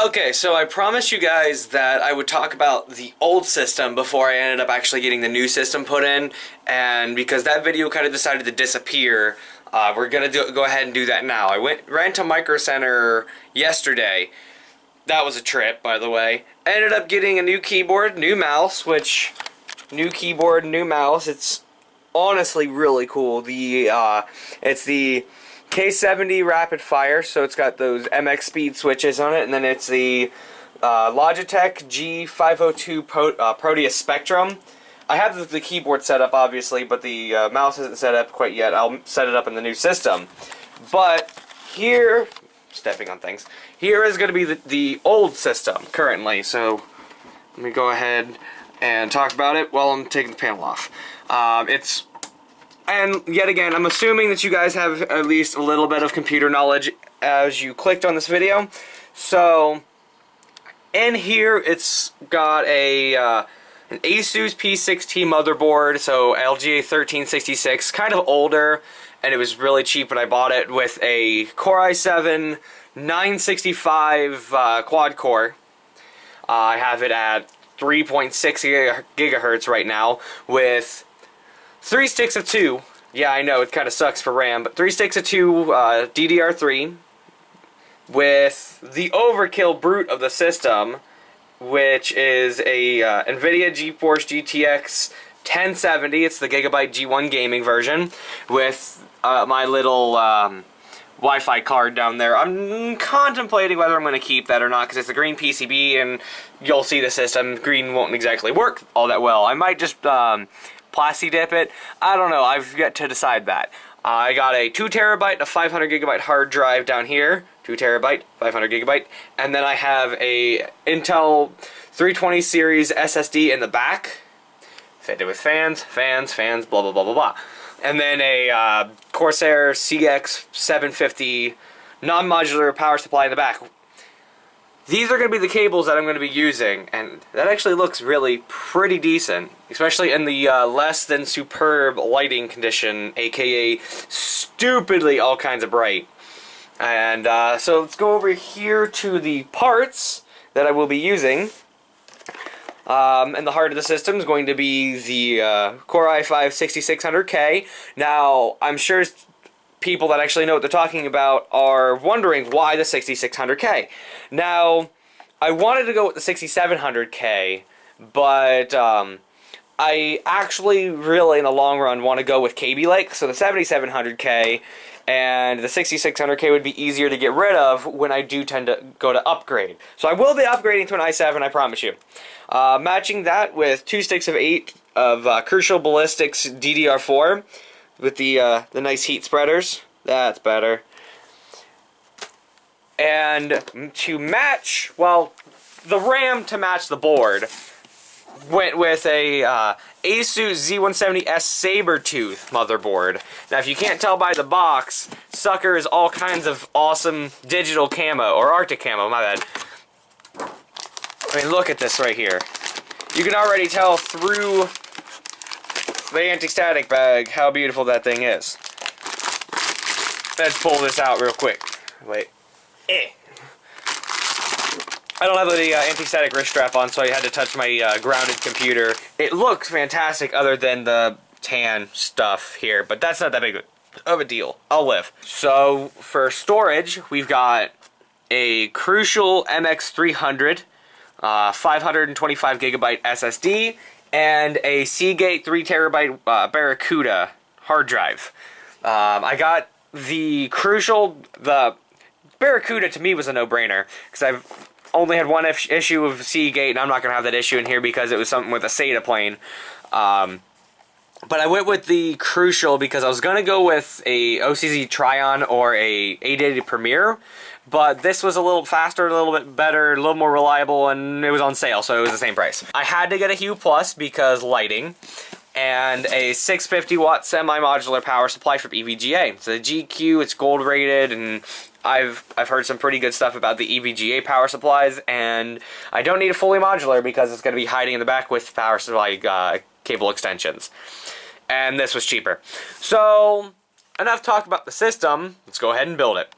Okay, so I promised you guys that I would talk about the old system before I ended up actually getting the new system put in, and because that video kind of decided to disappear, we're gonna go ahead and do that now. I ran to Micro Center yesterday. That was a trip, by the way. I ended up getting a new keyboard, new mouse, new keyboard, new mouse. It's honestly really cool. It's the K70 Rapid Fire, so it's got those MX Speed switches on it, and then it's the Logitech G502 Proteus Spectrum. I have the keyboard set up, obviously, but the mouse isn't set up quite yet. I'll set it up in the new system. But here, stepping on things, here is going to be the old system currently, so let me go ahead and talk about it while I'm taking the panel off. And yet again, I'm assuming that you guys have at least a little bit of computer knowledge as you clicked on this video. So, in here, it's got an Asus P6T motherboard, so LGA 1366, kind of older, and it was really cheap when I bought it, with a Core i7 965 quad core. I have it at 3.6 gigahertz right now, with 3 sticks of 2. Yeah, I know, it kind of sucks for RAM, but 3 sticks of 2 DDR3 with the overkill brute of the system, which is a NVIDIA GeForce GTX 1070. It's the Gigabyte G1 gaming version with my little Wi-Fi card down there. I'm contemplating whether I'm going to keep that or not, because it's a green PCB, and you'll see the system. Green won't exactly work all that well. I might just Plasti dip it. I don't know. I've yet to decide that. I got a 2 terabyte, a 500 gigabyte hard drive down here. 2 terabyte, 500 gigabyte. And then I have a Intel 320 series SSD in the back. Fitted with fans, blah, blah, blah, blah, blah. And then a Corsair CX750 non-modular power supply in the back. These are going to be the cables that I'm going to be using, and that actually looks really pretty decent, especially in the less than superb lighting condition, aka stupidly all kinds of bright. And so let's go over here to the parts that I will be using. And the heart of the system is going to be the Core i5 6600K. Now, I'm sure people that actually know what they're talking about are wondering why the 6600K. Now, I wanted to go with the 6700K, but I actually really, in the long run, want to go with Kaby Lake. So the 7700K and the 6600K would be easier to get rid of when I do tend to go to upgrade. So I will be upgrading to an i7, I promise you. Matching that with 2 sticks of 8 of Crucial Ballistics DDR4 with the nice heat spreaders. That's better. And to match, well, the RAM to match the board went with a Asus Z170S Sabertooth motherboard. Now, if you can't tell by the box, sucker is all kinds of awesome digital camo, or Arctic camo, my bad. I mean, look at this right here. You can already tell through the anti-static bag how beautiful that thing is. Let's pull this out real quick. Wait. I don't have the anti-static wrist strap on, so I had to touch my grounded computer. It looks fantastic other than the tan stuff here, but that's not that big of a deal. I'll live. So, for storage, we've got a Crucial MX300, 525 gigabyte SSD, and a Seagate 3 terabyte Barracuda hard drive. I got the Crucial, the Barracuda to me was a no-brainer, because I've only had one issue of Seagate, and I'm not going to have that issue in here because it was something with a SATA plane. But I went with the Crucial because I was going to go with a OCZ Tryon or a 880 Premier, but this was a little faster, a little bit better, a little more reliable, and it was on sale, so it was the same price. I had to get a Hue Plus because lighting, and a 650 watt semi-modular power supply from EVGA. It's a GQ, it's gold rated, and I've heard some pretty good stuff about the EVGA power supplies, and I don't need a fully modular because it's going to be hiding in the back with power supply cable extensions. And this was cheaper. So, enough talk about the system. Let's go ahead and build it.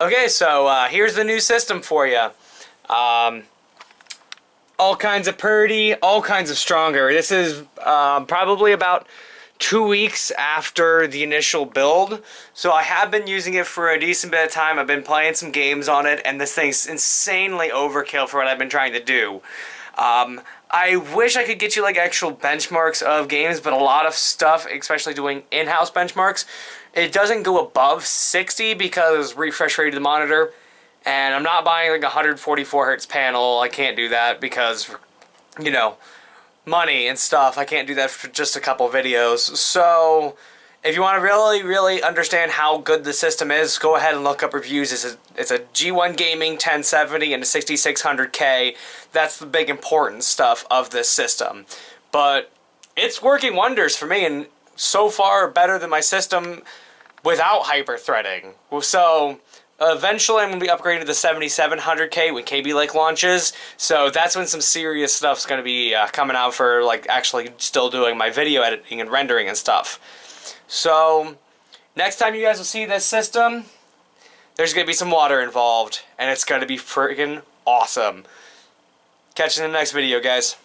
Okay, so here's the new system for you. All kinds of purdy, all kinds of stronger. This is probably about 2 weeks after the initial build, so I have been using it for a decent bit of time. I've been playing some games on it, and this thing's insanely overkill for what I've been trying to do. I wish I could get you like actual benchmarks of games, but a lot of stuff, especially doing in-house benchmarks, it doesn't go above 60 because refresh rate of the monitor, and I'm not buying like a 144 hertz panel. I can't do that because, you know, money and stuff. I can't do that for just a couple videos. So if you want to really, really understand how good the system is, go ahead and look up reviews. It's a G1 Gaming 1070 and a 6600K. That's the big important stuff of this system. But it's working wonders for me, and so far better than my system without hyper-threading. So eventually I'm going to be upgraded to the 7700K when Kaby Lake launches, so that's when some serious stuff's going to be coming out for like actually still doing my video editing and rendering and stuff. So next time you guys will see this system, there's going to be some water involved, and it's going to be freaking awesome. Catch you in the next video, guys.